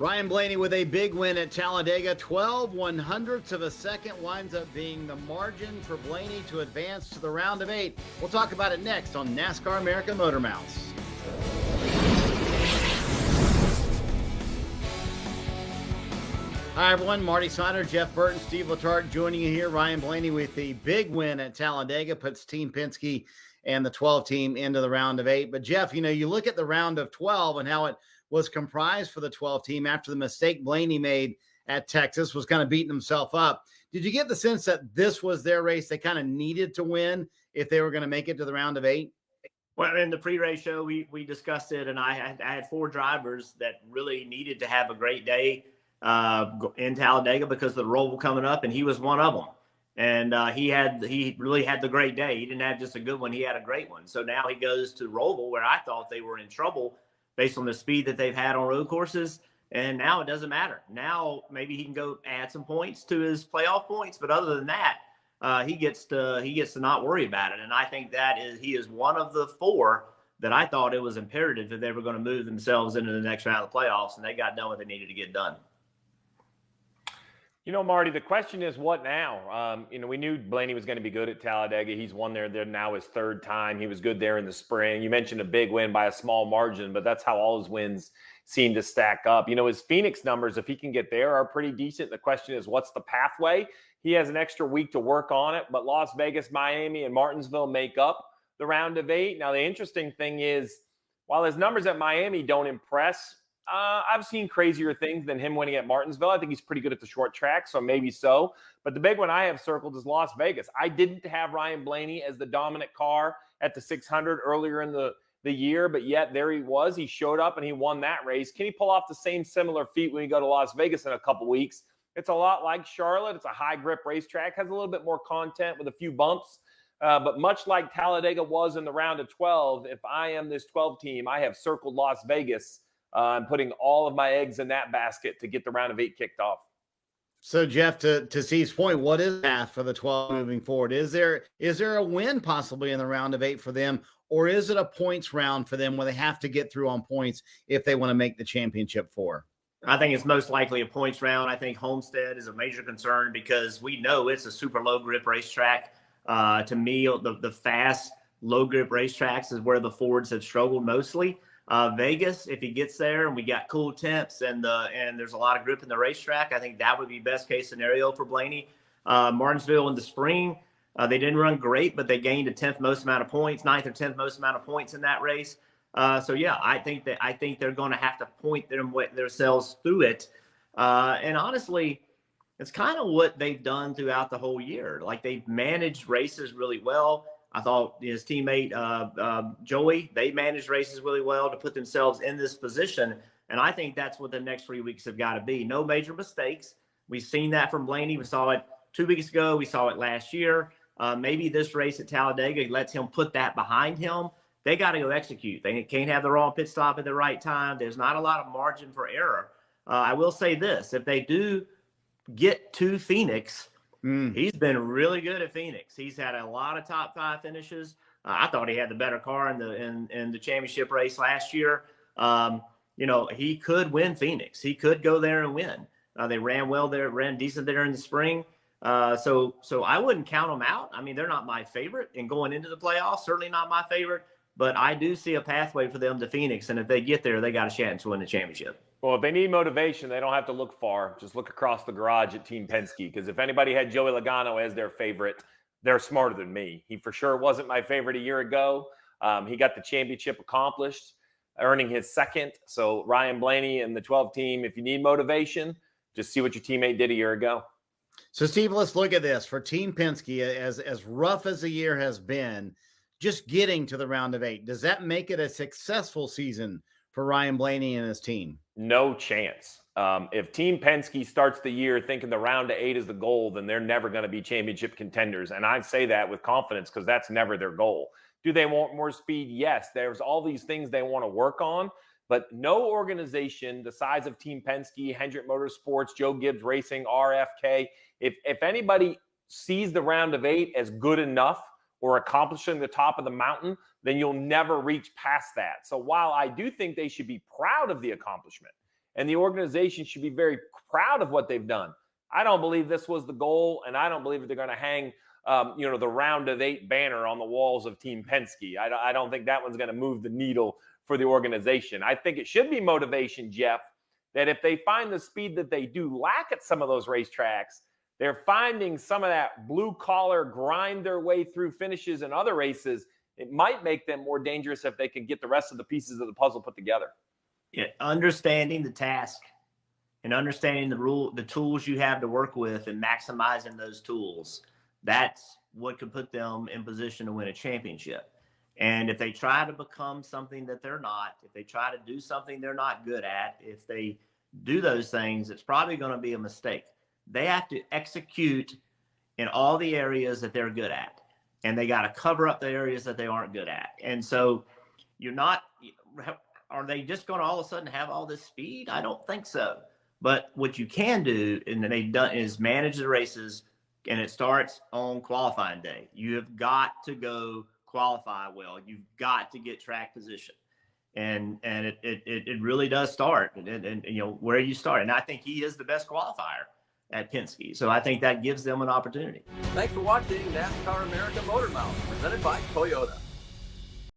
Ryan Blaney with a big win at Talladega. 12/100ths of a second winds up being the margin for Blaney to advance to the round of 8. We'll talk about it next on NASCAR America Motormouths. Hi, everyone. Marty Snider, Jeff Burton, Steve Letarte joining you here. Ryan Blaney with the big win at Talladega puts Team Penske and the 12 team into the round of 8. But, Jeff, you look at the round of 12 and how it was comprised for the 12 team after the mistake Blaney made at Texas, was kind of beating himself up. Did you get the sense that this was their race they kind of needed to win if they were going to make it to the round of 8? Well, in the pre-race show, we discussed it, and I had 4 drivers that really needed to have a great day in Talladega because of the roll coming up, and he was one of them. And he really had the great day. He didn't have just a good one; he had a great one. So now he goes to Roval, where I thought they were in trouble based on the speed that they've had on road courses, and now it doesn't matter. Now maybe he can go add some points to his playoff points, but other than that, he gets to not worry about it. And I think he is one of the 4 that I thought it was imperative that they were going to move themselves into the next round of the playoffs, and they got done what they needed to get done. Marty, the question is what now? We knew Blaney was going to be good at Talladega. He's won there now his 3rd time. He was good there in the spring. You mentioned a big win by a small margin, but that's how all his wins seem to stack up. His Phoenix numbers, if he can get there, are pretty decent. The question is, what's the pathway? He has an extra week to work on it, but Las Vegas, Miami, and Martinsville make up the round of 8. Now, the interesting thing is, while his numbers at Miami don't impress, I've seen crazier things than him winning at Martinsville. I think he's pretty good at the short track, so maybe so. But the big one I have circled is Las Vegas. I didn't have Ryan Blaney as the dominant car at the 600 earlier in the year, but yet there he was. He showed up and he won that race. Can he pull off the same similar feat when we go to Las Vegas in a couple weeks? It's a lot like Charlotte. It's a high-grip racetrack, has a little bit more content with a few bumps. But much like Talladega was in the round of 12, if I am this 12 team, I have circled Las Vegas. I'm putting all of my eggs in that basket to get the round of 8 kicked off. So, Jeff, to Steve's point, what is the path for the 12 moving forward? Is there a win possibly in the round of 8 for them, or is it a points round for them where they have to get through on points if they want to make the championship 4? I think it's most likely a points round. I think Homestead is a major concern because we know it's a super low grip racetrack. To me, the fast, low grip racetracks is where the Fords have struggled mostly. Vegas, if he gets there and we got cool temps and there's a lot of grip in the racetrack, I think that would be best case scenario for Blaney. Martinsville in the spring, they didn't run great, but they gained a 10th most amount of points, 9th or 10th most amount of points in that race. So yeah, I think they're going to have to point themselves through it. And honestly, it's kind of what they've done throughout the whole year. Like, they've managed races really well. I thought his teammate, Joey, they managed races really well to put themselves in this position. And I think that's what the next 3 weeks have got to be. No major mistakes. We've seen that from Blaney. We saw it 2 weeks ago. We saw it last year. Maybe this race at Talladega lets him put that behind him. They got to go execute. They can't have the wrong pit stop at the right time. There's not a lot of margin for error. I will say this. If they do get to Phoenix, he's been really good at Phoenix. He's had a lot of top 5 finishes. I thought he had the better car in the championship race last year. He could win Phoenix. He could go there and win. They ran well there, ran decent there in the spring. So I wouldn't count them out. I mean, they're not my favorite in going into the playoffs. Certainly not my favorite. But I do see a pathway for them to Phoenix. And if they get there, they got a chance to win the championship. Well, if they need motivation, they don't have to look far. Just look across the garage at Team Penske. Because if anybody had Joey Logano as their favorite, they're smarter than me. He for sure wasn't my favorite a year ago. He got the championship accomplished, earning his 2nd. So Ryan Blaney and the 12 team, if you need motivation, just see what your teammate did a year ago. So, Steve, let's look at this. For Team Penske, as rough as the year has been, just getting to the round of 8, does that make it a successful season for Ryan Blaney and his team? No chance. If Team Penske starts the year thinking the round of 8 is the goal, then they're never going to be championship contenders. And I say that with confidence because that's never their goal. Do they want more speed? Yes. There's all these things they want to work on. But no organization the size of Team Penske, Hendrick Motorsports, Joe Gibbs Racing, RFK, if anybody sees the round of 8 as good enough or accomplishing the top of the mountain, then you'll never reach past that. So while I do think they should be proud of the accomplishment and the organization should be very proud of what they've done. I don't believe this was the goal, and I don't believe that they're going to hang the round of 8 banner on the walls of Team Penske. I don't think that one's going to move the needle for the organization. I think it should be motivation, Jeff, that if they find the speed that they do lack at some of those racetracks, they're finding some of that blue-collar grind their way through finishes and other races. It might make them more dangerous if they can get the rest of the pieces of the puzzle put together. Yeah, understanding the task and understanding the tools you have to work with and maximizing those tools, that's what could put them in position to win a championship. And if they try to become something that they're not, if they try to do something they're not good at, if they do those things, it's probably going to be a mistake. They have to execute in all the areas that they're good at, and they got to cover up the areas that they aren't good at. And so are they just going to all of a sudden have all this speed? I don't think so. But what you can do, and they've done, is manage the races, and it starts on qualifying day. You have got to go qualify well. You've got to get track position. And it really does start and where you start. And I think he is the best qualifier at Penske. So I think that gives them an opportunity. Thanks for watching NASCAR America Motormouths, presented by Toyota.